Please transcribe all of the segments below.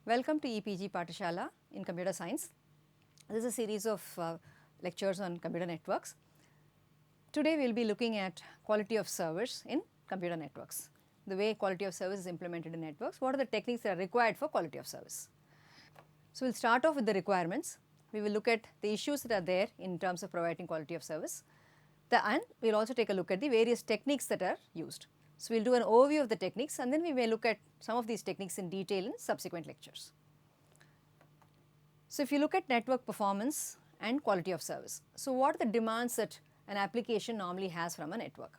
Welcome to EPG Pathshala in Computer Science. This is a series of lectures on computer networks. Today we will be looking at quality of service in computer networks. The way quality of service is implemented in networks, what are the techniques that are required for quality of service. So we will start off with the requirements. We will look at the issues that are there in terms of providing quality of service. And we will also take a look at the various techniques that are used. So we will do an overview of the techniques and then we may look at some of these techniques in detail in subsequent lectures. So if you look at network performance and quality of service, so what are the demands that an application normally has from a network?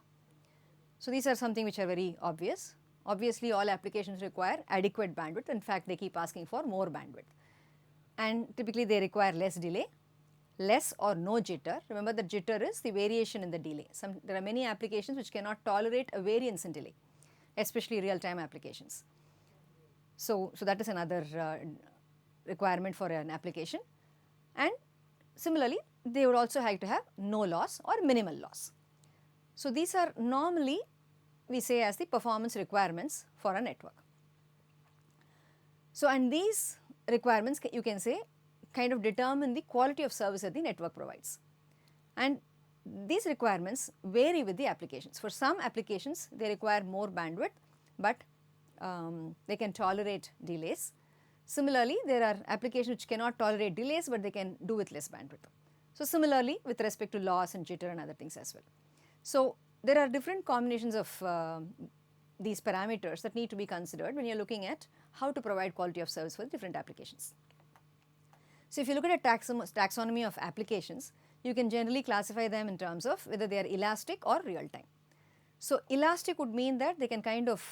So these are something which are very obvious. Obviously all applications require adequate bandwidth. In fact, they keep asking for more bandwidth. And typically they require less delay, less or no jitter. Remember that jitter is the variation in the delay. There are many applications which cannot tolerate a variance in delay, especially real-time applications. So that is another requirement for an application. And similarly, they would also have to have no loss or minimal loss. So these are normally we say as the performance requirements for a network. So and these requirements you can say kind of determine the quality of service that the network provides. And these requirements vary with the applications. For some applications they require more bandwidth, but they can tolerate delays. Similarly, there are applications which cannot tolerate delays, but they can do with less bandwidth. So similarly with respect to loss and jitter and other things as well. So there are different combinations of these parameters that need to be considered when you are looking at how to provide quality of service for different applications. So if you look at a taxonomy of applications, you can generally classify them in terms of whether they are elastic or real time. So elastic would mean that they can kind of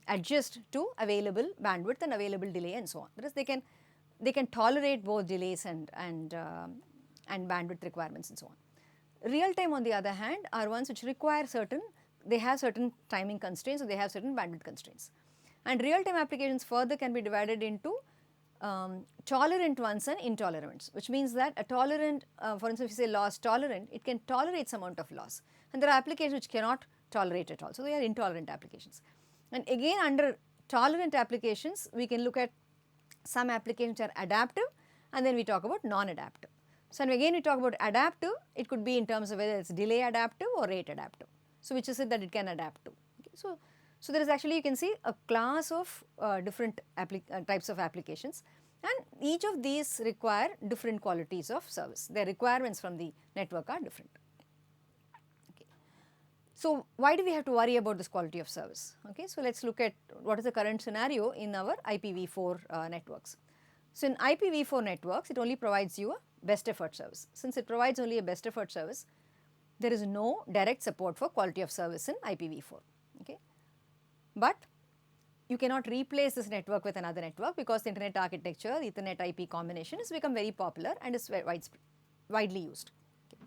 adjust to available bandwidth and available delay and so on. That is, they can tolerate both delays and bandwidth requirements and so on. Real time on the other hand are ones which require they have certain timing constraints or they have certain bandwidth constraints. And real time applications further can be divided into tolerant ones and intolerant ones, which means that a tolerant, for instance if you say loss tolerant, it can tolerate some amount of loss, and there are applications which cannot tolerate at all, so they are intolerant applications. And again under tolerant applications we can look at some applications which are adaptive and then we talk about non-adaptive. So and again we talk about adaptive, it could be in terms of whether it is delay adaptive or rate adaptive, so which is it that it can adapt to. Okay. So there is actually you can see a class of different types of applications, and each of these require different qualities of service. Their requirements from the network are different. Okay. So why do we have to worry about this quality of service? Okay. So let us look at what is the current scenario in our IPv4 networks. So in IPv4 networks it only provides you a best effort service. Since it provides only a best effort service, there is no direct support for quality of service in IPv4. Okay. But you cannot replace this network with another network because the internet architecture, the Ethernet IP combination has become very popular and is widely used. Okay.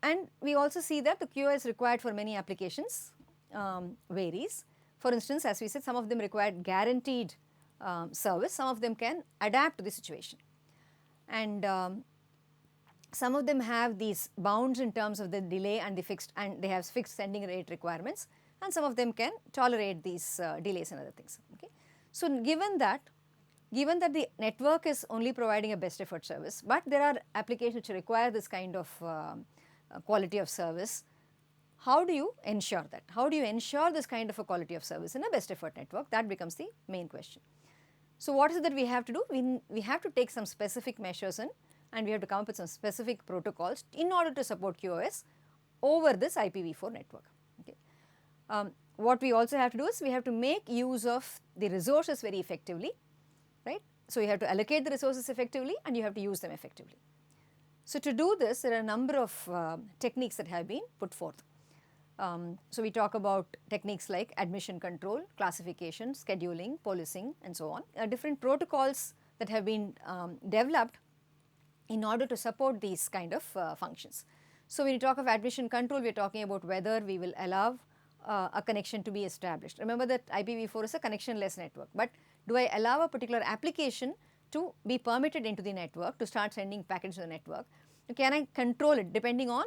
And we also see that the QoS required for many applications varies. For instance, as we said, some of them require guaranteed service, some of them can adapt to the situation. And some of them have these bounds in terms of the delay and they have fixed sending rate requirements, and some of them can tolerate these delays and other things. Okay. So given that the network is only providing a best effort service, but there are applications which require this kind of quality of service, how do you ensure that? How do you ensure this kind of a quality of service in a best effort network? That becomes the main question. So what is it that we have to do? We have to take some specific measures and we have to come up with some specific protocols in order to support QoS over this IPv4 network. Okay. What we also have to do is we have to make use of the resources very effectively, right. So you have to allocate the resources effectively and you have to use them effectively. So to do this there are a number of techniques that have been put forth. So we talk about techniques like admission control, classification, scheduling, policing and so on, different protocols that have been developed in order to support these kind of functions. So when you talk of admission control, we are talking about whether we will allow a connection to be established. Remember that IPv4 is a connectionless network, but do I allow a particular application to be permitted into the network to start sending packets to the network? Can I control it depending on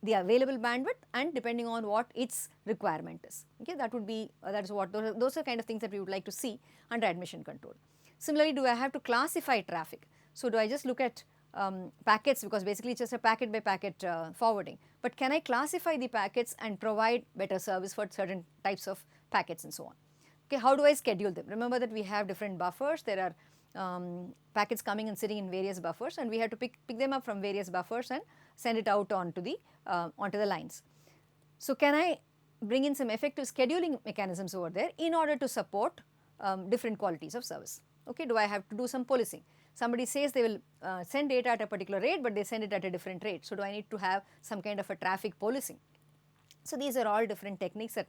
the available bandwidth and depending on what its requirement is. Okay, that would be that is what those are kind of things that we would like to see under admission control. Similarly, do I have to classify traffic? So, do I just look at packets, because basically it is just a packet by packet forwarding, but can I classify the packets and provide better service for certain types of packets and so on. Okay, how do I schedule them? Remember that we have different buffers, there are packets coming and sitting in various buffers, and we have to pick them up from various buffers and send it out onto the lines. So, can I bring in some effective scheduling mechanisms over there in order to support different qualities of service? Okay, do I have to do some policing? Somebody says they will send data at a particular rate, but they send it at a different rate. So, do I need to have some kind of a traffic policing? So, these are all different techniques that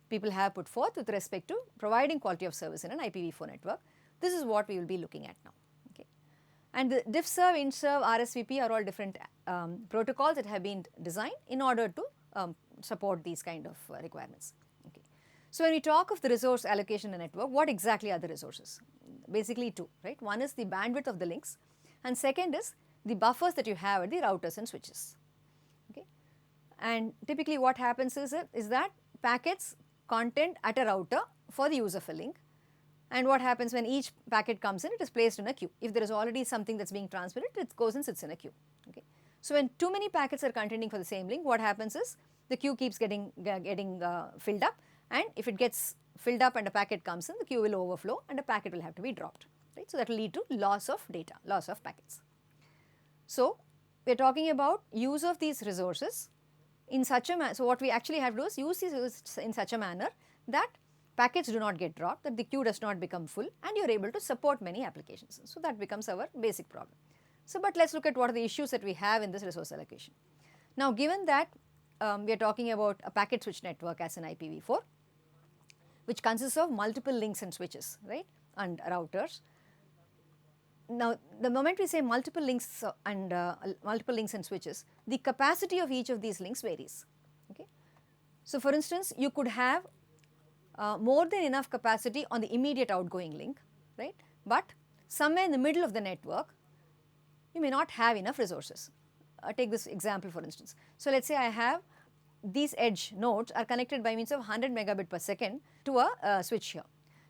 people have put forth with respect to providing quality of service in an IPv4 network. This is what we will be looking at now. Okay. And the diffserv, intserv, RSVP are all different protocols that have been designed in order to support these kind of requirements. Okay. So, when we talk of the resource allocation in a network, what exactly are the resources? Basically two, right? One is the bandwidth of the links, and second is the buffers that you have at the routers and switches. Okay. And typically what happens is that packets content at a router for the use of a link, and what happens when each packet comes in, it is placed in a queue. If there is already something that is being transmitted, it goes and sits in a queue. Okay. So, when too many packets are contending for the same link, what happens is the queue keeps getting filled up, and if it gets filled up and a packet comes in, the queue will overflow and a packet will have to be dropped. Right. So, that will lead to loss of data, loss of packets. So, we are talking about use of these resources in such a manner. So, what we actually have to do is use these in such a manner that packets do not get dropped, that the queue does not become full, and you are able to support many applications. So, that becomes our basic problem. So, but let us look at what are the issues that we have in this resource allocation. Now, given that we are talking about a packet switch network as an IPv4, which consists of multiple links and switches, right, and routers. Now, the moment we say multiple links and switches, the capacity of each of these links varies. Okay. So, for instance, you could have more than enough capacity on the immediate outgoing link, right, but somewhere in the middle of the network, you may not have enough resources. Take this example for instance. So, let us say I have these edge nodes are connected by means of 100 megabit per second to a switch here.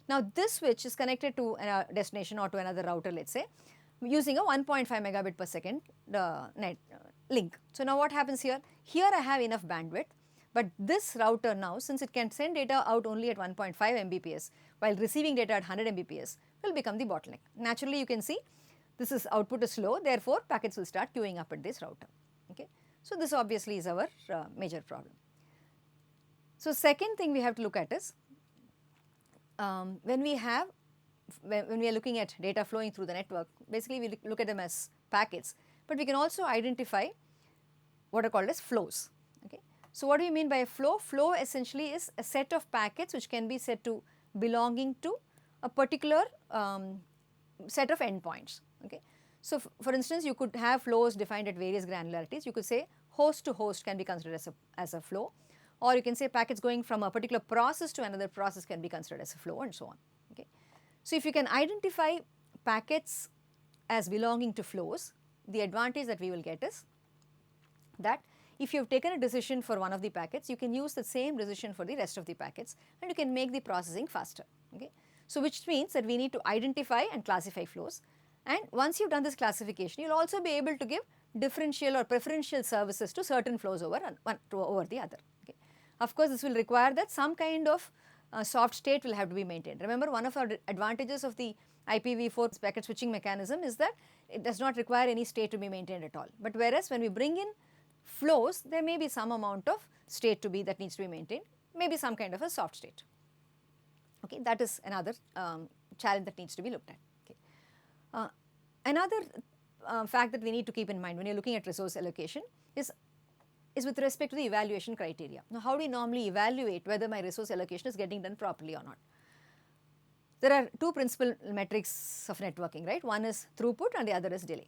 Now, this switch is connected to a destination or to another router, let us say, using a 1.5 megabit per second net link. So, now what happens here? Here I have enough bandwidth, but this router now, since it can send data out only at 1.5 Mbps while receiving data at 100 Mbps, will become the bottleneck. Naturally, you can see this is output is slow, therefore, packets will start queuing up at this router. Okay. So, this obviously is our major problem. So, second thing we have to look at is when we are looking at data flowing through the network, basically we look at them as packets, but we can also identify what are called as flows. Okay. So, what do you mean by a flow? Flow essentially is a set of packets which can be said to belonging to a particular set of endpoints. Okay. So, for instance, you could have flows defined at various granularities. You could say host to host can be considered as a flow, or you can say packets going from a particular process to another process can be considered as a flow, and so on. Okay. So, if you can identify packets as belonging to flows, the advantage that we will get is that if you have taken a decision for one of the packets, you can use the same decision for the rest of the packets, and you can make the processing faster. Okay. So, which means that we need to identify and classify flows. And once you have done this classification, you will also be able to give differential or preferential services to certain flows over the other. Okay. Of course, this will require that some kind of soft state will have to be maintained. Remember, one of our advantages of the IPv4 packet switching mechanism is that it does not require any state to be maintained at all. But whereas when we bring in flows, there may be some amount of state that needs to be maintained, maybe some kind of a soft state. Okay. That is another challenge that needs to be looked at. Another fact that we need to keep in mind when you are looking at resource allocation is with respect to the evaluation criteria. Now, how do we normally evaluate whether my resource allocation is getting done properly or not? There are two principal metrics of networking, right? One is throughput and the other is delay.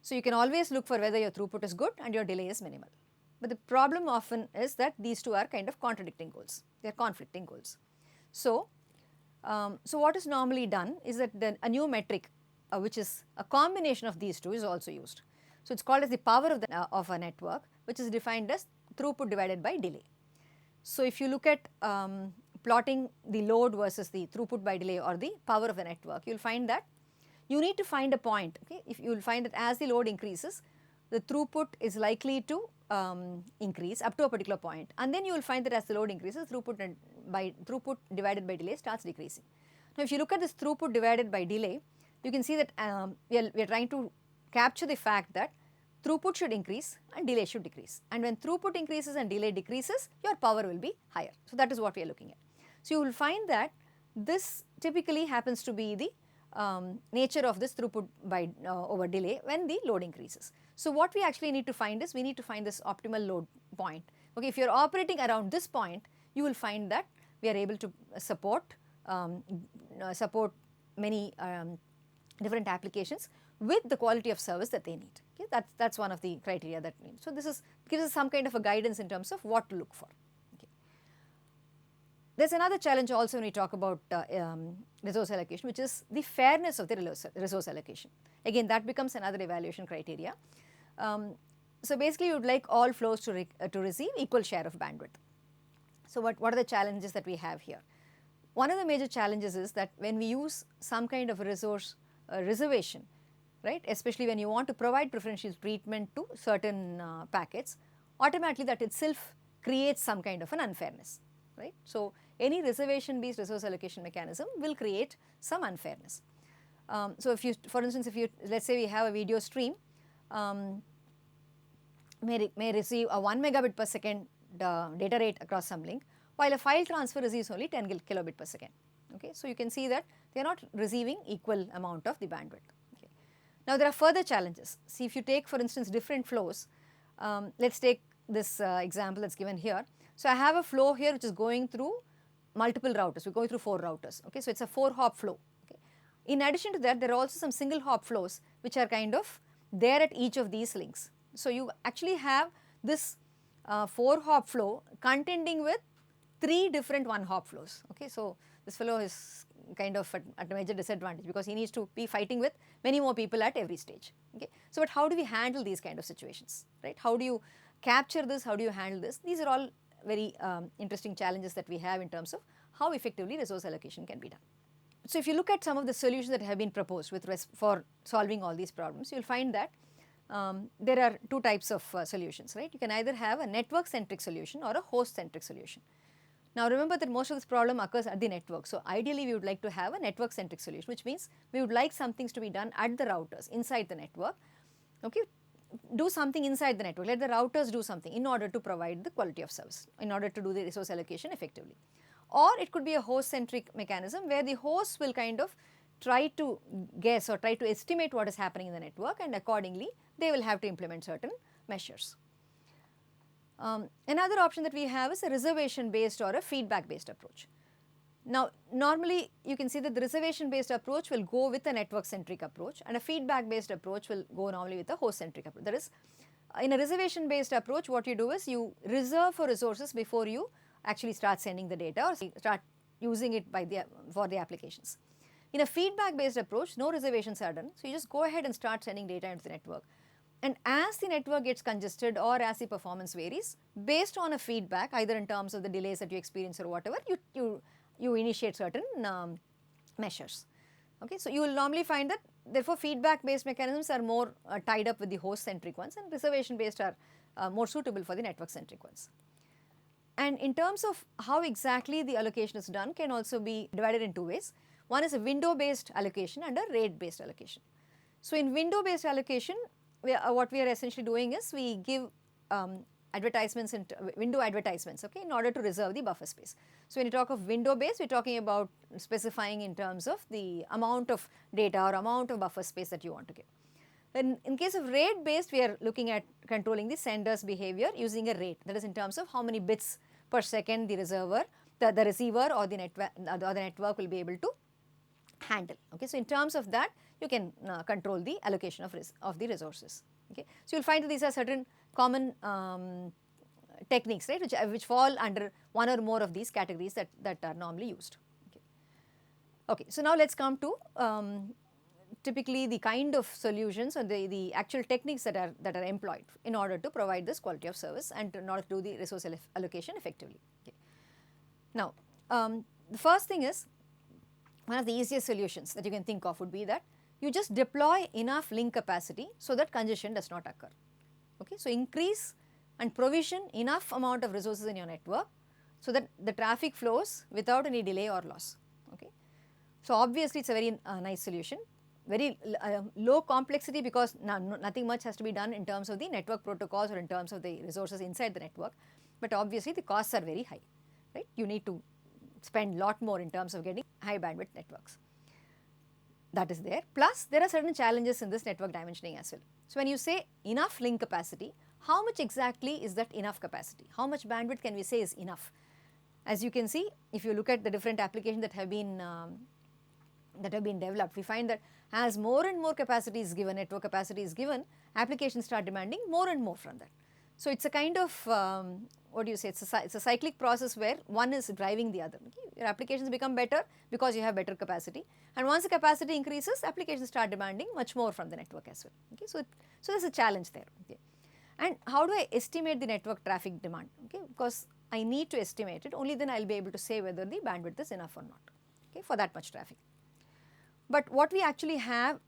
So, you can always look for whether your throughput is good and your delay is minimal. But the problem often is that these two are kind of contradicting goals, they are conflicting goals. So, what is normally done is that a new metric which is a combination of these two is also used. So it's called as the power of a network, which is defined as throughput divided by delay. So if you look at plotting the load versus the throughput by delay or the power of the network, you will find that you need to find a point. Okay, if you will find that as the load increases, the throughput is likely to increase up to a particular point, and then you will find that as the load increases, throughput divided by delay starts decreasing. Now, if you look at this throughput divided by delay, you can see that we are trying to capture the fact that throughput should increase and delay should decrease, and when throughput increases and delay decreases, your power will be higher. So that is what we are looking at. So you will find that this typically happens to be the nature of this throughput by over delay when the load increases. So what we actually need to find is, we need to find this optimal load point. Okay, if you are operating around this point, you will find that we are able to support many different applications with the quality of service that they need. Okay, that's one of the criteria that we need. So this gives us some kind of a guidance in terms of what to look for. Okay. There's another challenge also when we talk about resource allocation, which is the fairness of the resource allocation. Again, that becomes another evaluation criteria. So basically, you would like all flows to receive equal share of bandwidth. So what are the challenges that we have here? One of the major challenges is that when we use some kind of a resource reservation, right, especially when you want to provide preferential treatment to certain packets, automatically that itself creates some kind of an unfairness, right. So any reservation based resource allocation mechanism will create some unfairness. So if you, for instance, let's say we have a video stream, may receive a 1 megabit per second data rate across some link, while a file transfer receives only 10 kilobit per second. Okay, so you can see that they are not receiving equal amount of the bandwidth. Okay. Now there are further challenges. See, if you take, for instance, different flows, let's take this example that's given here. So I have a flow here which is going through multiple routers. We're going through 4 routers. Okay, so it's a 4-hop flow. Okay. In addition to that, there are also some single hop flows which are kind of there at each of these links. So you actually have this 4-hop flow contending with 3 different 1-hop flows. Okay, so this fellow is kind of at a major disadvantage because he needs to be fighting with many more people at every stage. Okay, so but how do we handle these kind of situations, right? How do you capture this? How do you handle this? These are all very interesting challenges that we have in terms of how effectively resource allocation can be done. So if you look at some of the solutions that have been proposed for solving all these problems, you will find that there are 2 types of solutions, right? You can either have a network centric solution or a host centric solution. Now remember that most of this problem occurs at the network. So ideally we would like to have a network centric solution, which means we would like some things to be done at the routers inside the network. Okay, do something inside the network, let the routers do something in order to provide the quality of service, in order to do the resource allocation effectively. Or it could be a host centric mechanism where the host will kind of try to guess or try to estimate what is happening in the network, and accordingly they will have to implement certain measures. Another option that we have is a reservation based or a feedback based approach. Now normally you can see that the reservation based approach will go with a network centric approach, and a feedback based approach will go normally with a host centric approach. That is, in a reservation based approach, what you do is you reserve for resources before you actually start sending the data or start using it for the applications. In a feedback based approach, no reservations are done, so you just go ahead and start sending data into the network. And as the network gets congested or as the performance varies, based on a feedback, either in terms of the delays that you experience or whatever, you initiate certain measures. Okay, so you will normally find that therefore feedback based mechanisms are more tied up with the host centric ones, and reservation based are more suitable for the network centric ones. And in terms of how exactly the allocation is done can also be divided in 2 ways. One is a window based allocation and a rate based allocation. So in window based allocation, what we are essentially doing is we give advertisements and window advertisements, okay, in order to reserve the buffer space. So when you talk of window based, we are talking about specifying in terms of the amount of data or amount of buffer space that you want to give. Then in case of rate based, we are looking at controlling the sender's behavior using a rate, that is in terms of how many bits per second the receiver or the network will be able to handle. Okay, so in terms of that, you can control the allocation of the resources. Okay, so you'll find that these are certain common techniques, right, which fall under one or more of these categories that are normally used. Okay, so now let's come to typically the kind of solutions or the actual techniques that are employed in order to provide this quality of service and in order to do the resource allocation effectively. Okay. Now, the first thing is, one of the easiest solutions that you can think of would be that you just deploy enough link capacity so that congestion does not occur. Okay. So, increase and provision enough amount of resources in your network so that the traffic flows without any delay or loss. Okay. So, obviously, it is a very nice solution, very low complexity, because nothing much has to be done in terms of the network protocols or in terms of the resources inside the network, but obviously the costs are very high, right. You need to spend lot more in terms of getting high bandwidth networks. That is there. Plus, there are certain challenges in this network dimensioning as well. So, when you say enough link capacity, how much exactly is that enough capacity? How much bandwidth can we say is enough? As you can see, if you look at the different applications that have been developed, we find that as more and more capacity is given, network capacity is given, applications start demanding more and more from that. So, it is a kind of what do you say, it is a cyclic process where one is driving the other. Okay. Your applications become better because you have better capacity, and once the capacity increases, applications start demanding much more from the network as well. Okay. So, there is a challenge there. Okay. And how do I estimate the network traffic demand? Okay. Because I need to estimate it, only then I will be able to say whether the bandwidth is enough or not, okay, for that much traffic. But what we actually have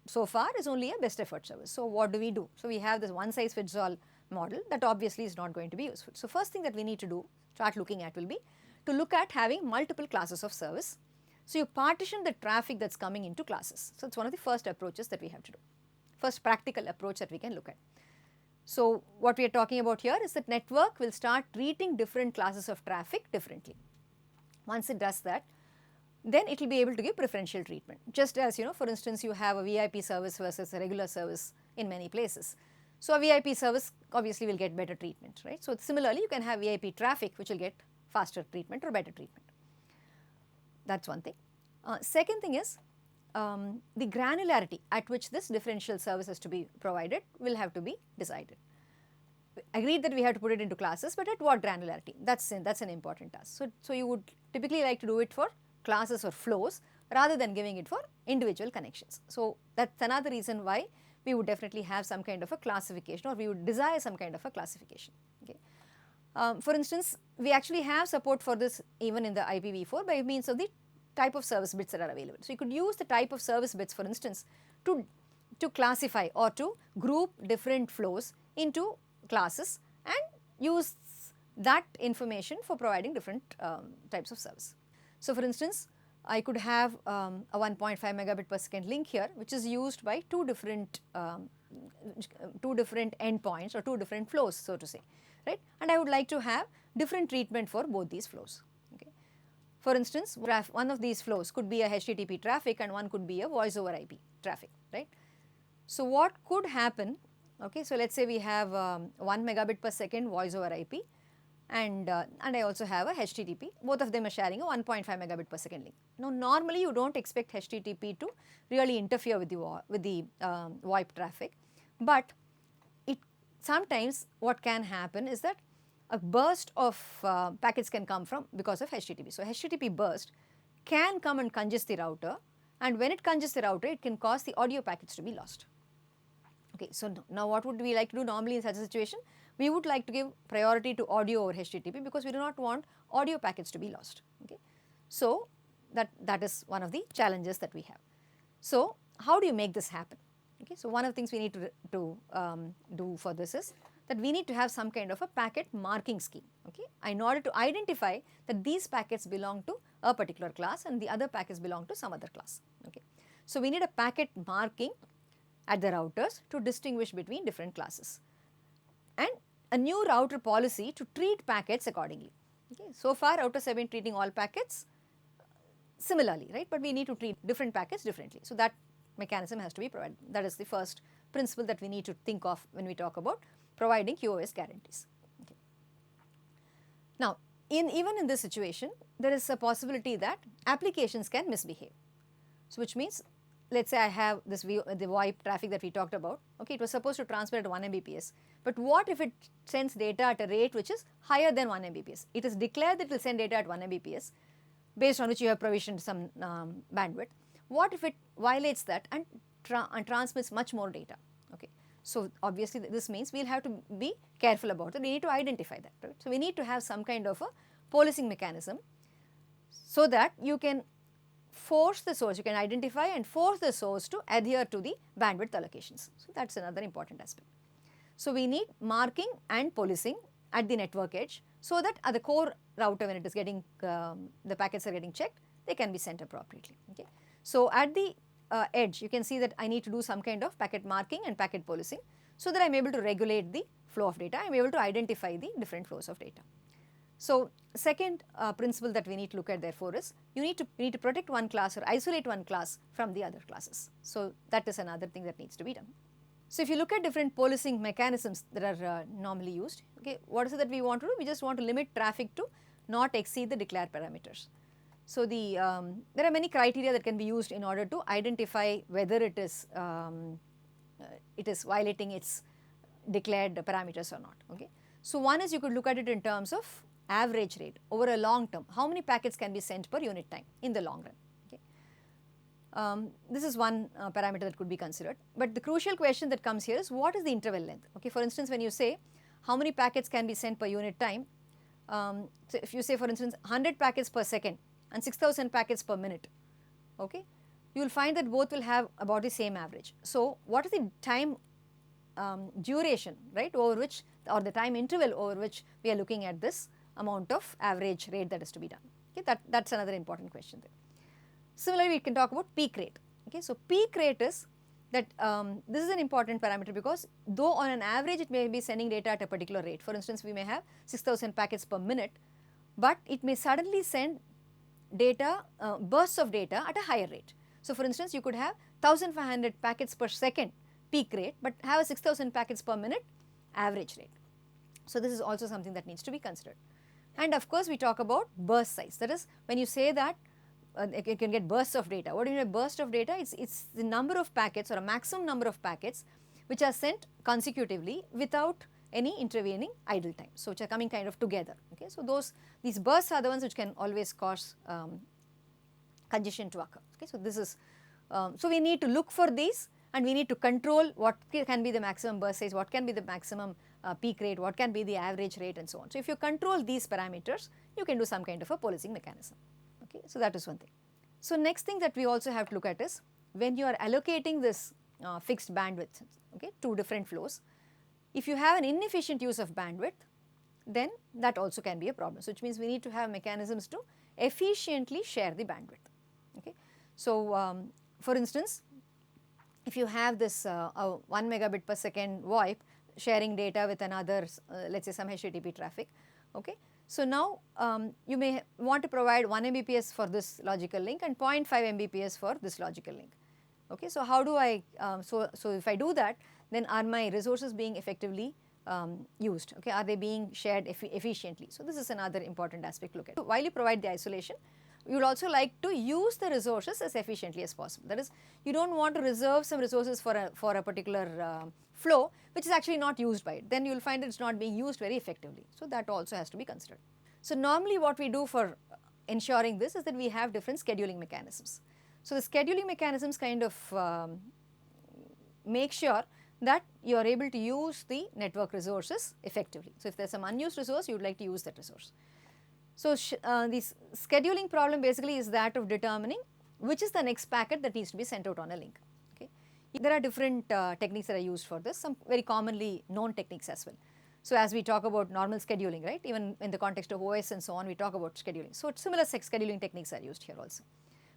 so far is only a best effort service. So, what do we do? So, we have this one size fits all model that obviously is not going to be useful. So, first thing that we need to do, start looking at, will be to look at having multiple classes of service. So, you partition the traffic that is coming into classes. So, it is one of the first approaches that we have to do, first practical approach that we can look at. So, what we are talking about here is that network will start treating different classes of traffic differently. Once it does that, then it will be able to give preferential treatment. Just as, you know, for instance, you have a VIP service versus a regular service in many places. So, a VIP service obviously will get better treatment, right. So, similarly, you can have VIP traffic which will get faster treatment or better treatment. That is one thing. Second thing is, the granularity at which this differential service is to be provided will have to be decided. Agreed that we have to put it into classes, but at what granularity? That's an important task. So you would typically like to do it for classes or flows rather than giving it for individual connections. So that's another reason why we would definitely have some kind of a classification, or we would desire some kind of a classification. Okay. For instance, we actually have support for this even in the IPv4 by means of the type of service bits that are available. So you could use the type of service bits, for instance, to classify or to group different flows into classes and use that information for providing different types of service. So for instance, I could have a 1.5 megabit per second link here, which is used by two different endpoints or two different flows, so to say, right? And I would like to have different treatment for both these flows. Okay. For instance, one of these flows could be a HTTP traffic and one could be a voice over IP traffic, right? So what could happen? Okay, so let's say we have 1 megabit per second voice over IP, and I also have a HTTP. Both of them are sharing a 1.5 megabit per second link. Now, normally you don't expect HTTP to really interfere with the VoIP traffic, but sometimes what can happen is that a burst of packets can come from because of HTTP. So HTTP burst can come and congest the router, and when it congests the router, it can cause the audio packets to be lost. Okay, so now what would we like to do normally in such a situation? We would like to give priority to audio over HTTP because we do not want audio packets to be lost. Okay, so that is one of the challenges that we have. So how do you make this happen? Okay, so one of the things we need to do for this is that we need to have some kind of a packet marking scheme. Okay, in order to identify that these packets belong to a particular class and the other packets belong to some other class. Okay, so we need a packet marking at the routers to distinguish between different classes, and a new router policy to treat packets accordingly. Okay. So far routers have been treating all packets similarly, right, but we need to treat different packets differently. So that mechanism has to be provided. That is the first principle that we need to think of when we talk about providing QoS guarantees. Okay. Now, even in this situation, there is a possibility that applications can misbehave. So which means, let's say I have the VoIP traffic that we talked about. Okay, it was supposed to transfer at 1 Mbps, but what if it sends data at a rate which is higher than 1 Mbps? It is declared that it will send data at 1 Mbps, based on which you have provisioned some bandwidth. What if it violates that and transmits much more data? Okay. So obviously this means we'll have to be careful about it. We need to identify that, right? So we need to have some kind of a policing mechanism so that you can force the source, you can identify and force the source to adhere to the bandwidth allocations. So that's another important aspect. So we need marking and policing at the network edge so that at the core router, when it is getting, the packets are getting checked, they can be sent appropriately. Okay. So at the edge, you can see that I need to do some kind of packet marking and packet policing so that I am able to regulate the flow of data, I am able to identify the different flows of data. So second principle that we need to look at therefore is you need to protect one class or isolate one class from the other classes. So that is another thing that needs to be done. So if you look at different policing mechanisms that are normally used, okay, what is it that we want to do? We just want to limit traffic to not exceed the declared parameters. So the there are many criteria that can be used in order to identify whether it is violating its declared parameters or not. Okay. So one is you could look at it in terms of average rate over a long term. How many packets can be sent per unit time in the long run? This is one parameter that could be considered, but the crucial question that comes here is what is the interval length? Okay, for instance, when you say how many packets can be sent per unit time, so if you say for instance 100 packets per second and 6000 packets per minute, okay, you will find that both will have about the same average. So what is the time duration, right, over which, or the time interval over which we are looking at this amount of average rate that is to be done? Okay, that's another important question there. Similarly, we can talk about peak rate. Okay, so peak rate is that this is an important parameter because though on an average it may be sending data at a particular rate. For instance, we may have 6000 packets per minute, but it may suddenly send data, bursts of data at a higher rate. So for instance, you could have 1500 packets per second peak rate, but have a 6000 packets per minute average rate. So this is also something that needs to be considered. And of course, we talk about burst size. That is, when you say that you can get bursts of data. What do you mean by burst of data? It's the number of packets or a maximum number of packets which are sent consecutively without any intervening idle time. So which are coming kind of together. Okay, so these bursts are the ones which can always cause congestion to occur. Okay, so this is so we need to look for these and we need to control what can be the maximum burst size, what can be the maximum peak rate, what can be the average rate, and so on. So if you control these parameters, you can do some kind of a policing mechanism. Okay, so that is one thing. So next thing that we also have to look at is when you are allocating this fixed bandwidth, okay, to different flows, if you have an inefficient use of bandwidth, then that also can be a problem. So which means we need to have mechanisms to efficiently share the bandwidth. Okay, so for instance, if you have this 1 megabit per second VoIP sharing data with another, let's say some HTTP traffic, okay. So now you may want to provide 1 Mbps for this logical link and 0.5 Mbps for this logical link. Okay, so how do I, so if I do that, then are my resources being effectively used? Okay, are they being shared efficiently? So this is another important aspect to look at. So while you provide the isolation, you would also like to use the resources as efficiently as possible. That is, you don't want to reserve some resources for a particular flow which is actually not used by it. Then you will find it's not being used very effectively. So that also has to be considered. So normally what we do for ensuring this is that we have different scheduling mechanisms. So the scheduling mechanisms kind of make sure that you are able to use the network resources effectively. So if there is some unused resource, you would like to use that resource. So this scheduling problem basically is that of determining which is the next packet that needs to be sent out on a link. Okay, there are different techniques that are used for this, some very commonly known techniques as well. So as we talk about normal scheduling, right, even in the context of OS and so on, we talk about scheduling. So similar scheduling techniques are used here also,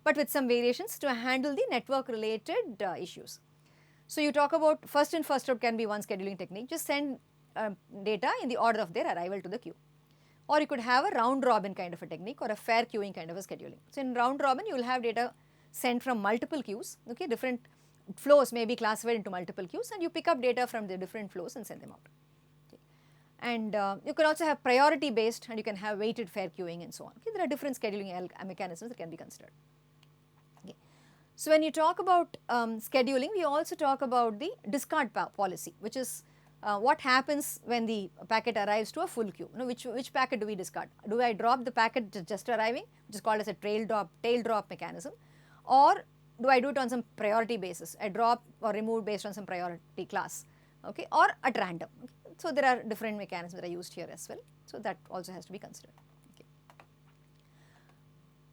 but with some variations to handle the network related issues. So you talk about first in first out can be one scheduling technique, just send data in the order of their arrival to the queue. Or you could have a round robin kind of a technique or a fair queuing kind of a scheduling. So in round robin, you will have data sent from multiple queues, okay, different flows may be classified into multiple queues and you pick up data from the different flows and send them out. Okay. And you can also have priority based and you can have weighted fair queuing and so on. Okay. There are different scheduling mechanisms that can be considered. Okay. So when you talk about scheduling, we also talk about the discard policy, which is what happens when the packet arrives to a full queue. You know, which packet do we discard? Do I drop the packet just arriving, which is called as a tail drop mechanism, or do I do it on some priority basis, a drop or remove based on some priority class, okay, or at random. Okay. So there are different mechanisms that are used here as well. So that also has to be considered. Okay.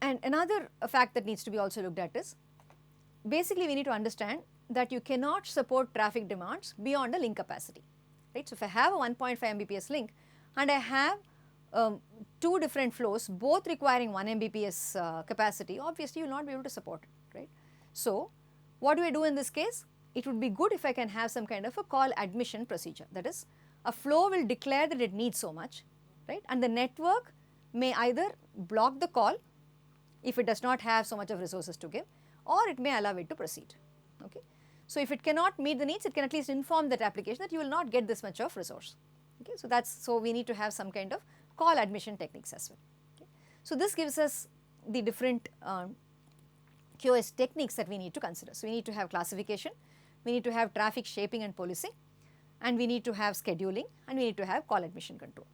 And another fact that needs to be also looked at is, basically we need to understand that you cannot support traffic demands beyond the link capacity, right. So if I have a 1.5 Mbps link and I have two different flows both requiring 1 Mbps capacity, obviously you will not be able to support it, right. So what do I do in this case? It would be good if I can have some kind of a call admission procedure. That is, a flow will declare that it needs so much, right, and the network may either block the call if it does not have so much of resources to give, or it may allow it to proceed. Okay. So if it cannot meet the needs, it can at least inform that application that you will not get this much of resource. Okay. So we need to have some kind of call admission techniques as well. Okay. So this gives us the different QoS techniques that we need to consider. So we need to have classification, we need to have traffic shaping and policing, and we need to have scheduling, and we need to have call admission control.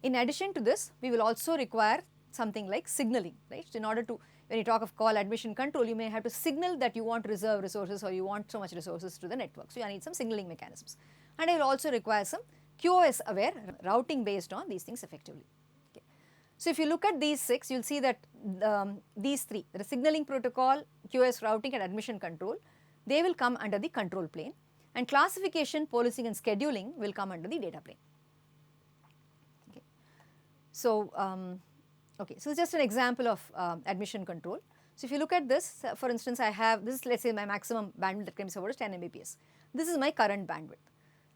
In addition to this, we will also require something like signaling, right. So in order to, when you talk of call admission control, you may have to signal that you want to reserve resources or you want so much resources to the network. So you need some signaling mechanisms, and I will also require some QoS aware routing based on these things effectively. Okay. So if you look at these 6, you will see that these 3, the signaling protocol, QoS routing and admission control, they will come under the control plane, and classification, policing and scheduling will come under the data plane. Okay. So, okay, so it's just an example of admission control. So if you look at this, for instance, I have this, let's say my maximum bandwidth that can be supported is 10 Mbps. This is my current bandwidth.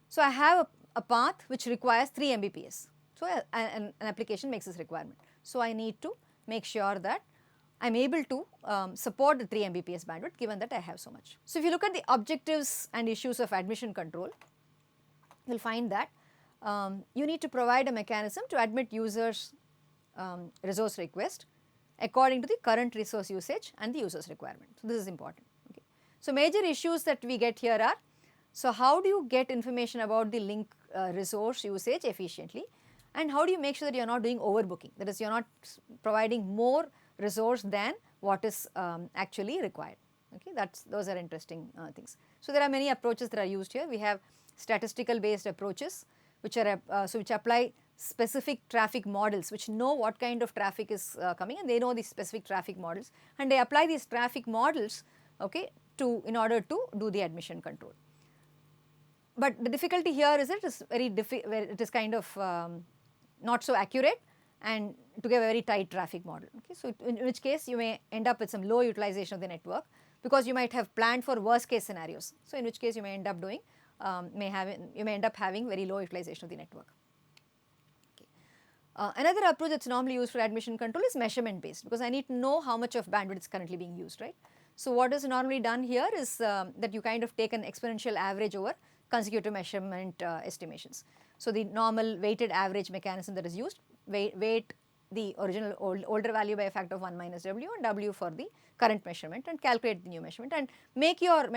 So I have a path which requires 3 Mbps. So an application makes this requirement. So I need to make sure that I am able to support the 3 Mbps bandwidth given that I have so much. So if you look at the objectives and issues of admission control, you will find that you need to provide a mechanism to admit users' resource request according to the current resource usage and the user's requirement. So this is important. Okay. So major issues that we get here are, so how do you get information about the link resource usage efficiently, and how do you make sure that you are not doing overbooking, that is you are not providing more resource than what is actually required. Okay, those are interesting things. So there are many approaches that are used here. We have statistical based approaches which are which apply specific traffic models which know what kind of traffic is coming, and they know these specific traffic models, and they apply these traffic models, okay, in order to do the admission control. But the difficulty here is it is it is kind of not so accurate and to give a very tight traffic model. Okay. So in which case you may end up with some low utilization of the network, because you might have planned for worst case scenarios. So in which case you may end up doing, you may end up having very low utilization of the network. Okay. Another approach that is normally used for admission control is measurement based, because I need to know how much of bandwidth is currently being used, right. So what is normally done here is that you kind of take an exponential average over consecutive measurement estimations. So the normal weighted average mechanism that is used, weight the original older value by a factor of 1 minus W, and W for the current measurement, and calculate the new measurement and make your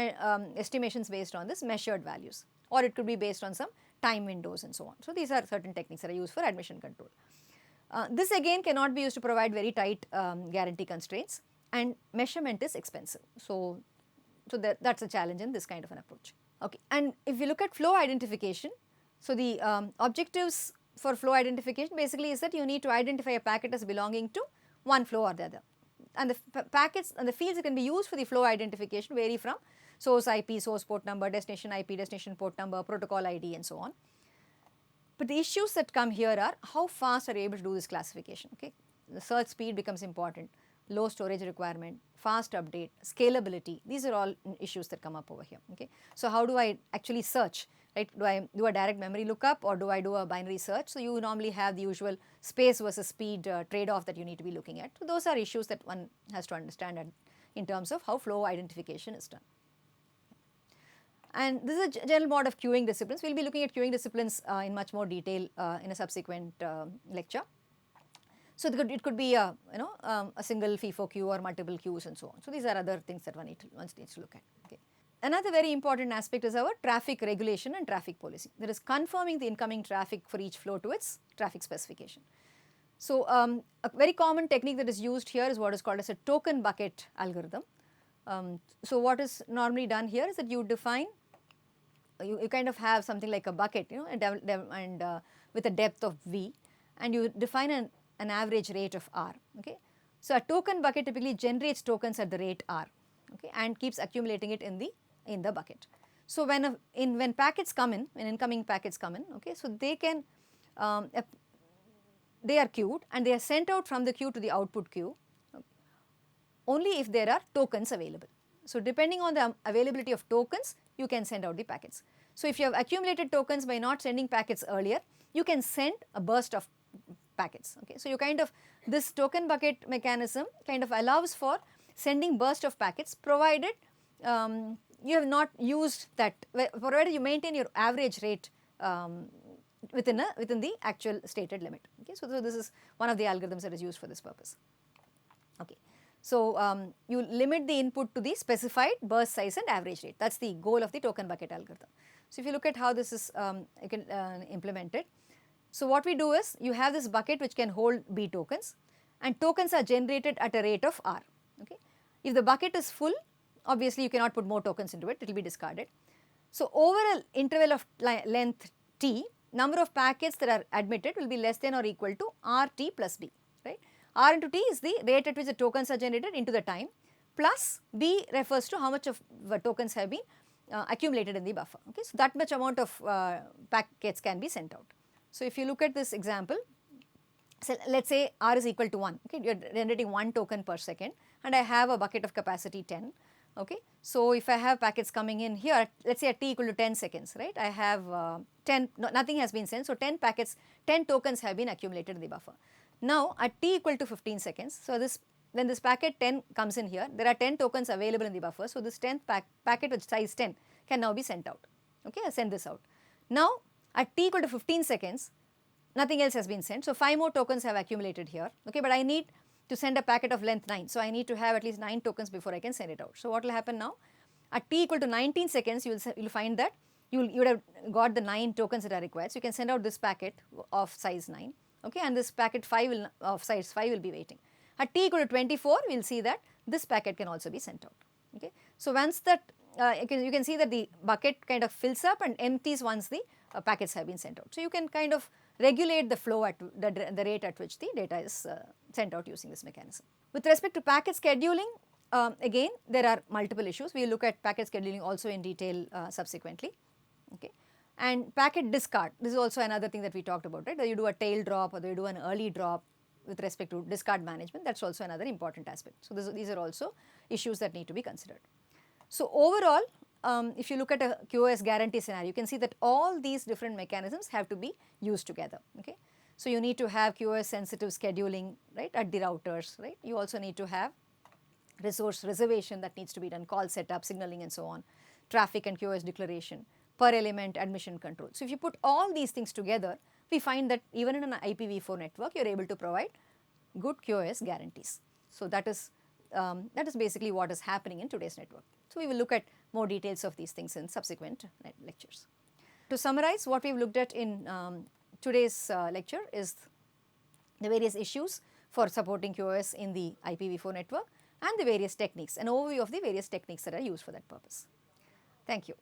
estimations based on this measured values, or it could be based on some time windows and so on. So these are certain techniques that are used for admission control. This again cannot be used to provide very tight guarantee constraints, and measurement is expensive. So that's a challenge in this kind of an approach. Okay. And if you look at flow identification, so the objectives for flow identification basically is that you need to identify a packet as belonging to one flow or the other, and the packets and the fields that can be used for the flow identification vary from source IP, source port number, destination IP, destination port number, protocol ID and so on. But the issues that come here are how fast are you able to do this classification. Okay. The search speed becomes important, low storage requirement, fast update, scalability, these are all issues that come up over here. Okay. So how do I actually search, right? Do I do a direct memory lookup, or do I do a binary search? So you normally have the usual space versus speed trade-off that you need to be looking at. So those are issues that one has to understand in terms of how flow identification is done. And this is a general mode of queuing disciplines. We will be looking at queuing disciplines in much more detail in a subsequent lecture. So it could be a single FIFO queue or multiple queues and so on. So these are other things that one needs to look at. Okay. Another very important aspect is our traffic regulation and traffic policy. That is confirming the incoming traffic for each flow to its traffic specification. So a very common technique that is used here is what is called as a token bucket algorithm. So what is normally done here is that you define, you kind of have something like a bucket, you know, and with a depth of V, and you define an average rate of R. Okay. So a token bucket typically generates tokens at the rate R, okay, and keeps accumulating it in the bucket. So when packets come in, when incoming packets come in, okay, so they can they are queued and they are sent out from the queue to the output queue only if there are tokens available. So depending on the availability of tokens, you can send out the packets. So if you have accumulated tokens by not sending packets earlier, you can send a burst of packets. Okay. So you kind of, this token bucket mechanism kind of allows for sending burst of packets, provided you have not used that, provided you maintain your average rate within the actual stated limit. Okay. So this is one of the algorithms that is used for this purpose. Okay. So you limit the input to the specified burst size and average rate. That is the goal of the token bucket algorithm. So if you look at how this is implemented, so what we do is, you have this bucket which can hold B tokens, and tokens are generated at a rate of R. Okay. If the bucket is full, obviously you cannot put more tokens into it, it will be discarded. So over an interval of length t, number of packets that are admitted will be less than or equal to RT plus B, right. R into T is the rate at which the tokens are generated into the time, plus B refers to how much of tokens have been accumulated in the buffer. Okay. So that much amount of packets can be sent out. So if you look at this example, so let us say R is equal to 1, okay, you are generating 1 token per second, and I have a bucket of capacity 10. Okay. So if I have packets coming in here, let us say at t equal to 10 seconds, right, I have 10, nothing has been sent, so 10 packets, 10 tokens have been accumulated in the buffer. Now at t equal to 15 seconds, so when this packet 10 comes in here, there are 10 tokens available in the buffer, so this 10th packet with size 10 can now be sent out. Okay, I send this out. Now at t equal to 15 seconds, nothing else has been sent, so 5 more tokens have accumulated here, okay, but I need to send a packet of length 9, so I need to have at least 9 tokens before I can send it out. So what will happen now? At t equal to 19 seconds, you will find that you would have got the 9 tokens that are required, so you can send out this packet of size 9, okay, and this packet 5 of size 5 will be waiting. At t equal to 24, we will see that this packet can also be sent out. Okay. So once that you can see that the bucket kind of fills up and empties once the packets have been sent out. So you can kind of regulate the flow at the rate at which the data is sent out using this mechanism. With respect to packet scheduling, again there are multiple issues. We will look at packet scheduling also in detail subsequently. Okay. And packet discard, this is also another thing that we talked about, right? Whether you do a tail drop or you do an early drop with respect to discard management, that is also another important aspect. So these are also issues that need to be considered. So overall, if you look at a QoS guarantee scenario, you can see that all these different mechanisms have to be used together. Okay. So you need to have QoS sensitive scheduling, right, at the routers, right. You also need to have resource reservation that needs to be done, call setup, signaling and so on, traffic and QoS declaration, per element admission control. So if you put all these things together, we find that even in an IPv4 network, you are able to provide good QoS guarantees. So that is basically what is happening in today's network. So we will look at more details of these things in subsequent lectures. To summarize, what we have looked at in today's lecture is the various issues for supporting QoS in the IPv4 network and the various techniques, an overview of the various techniques that are used for that purpose. Thank you.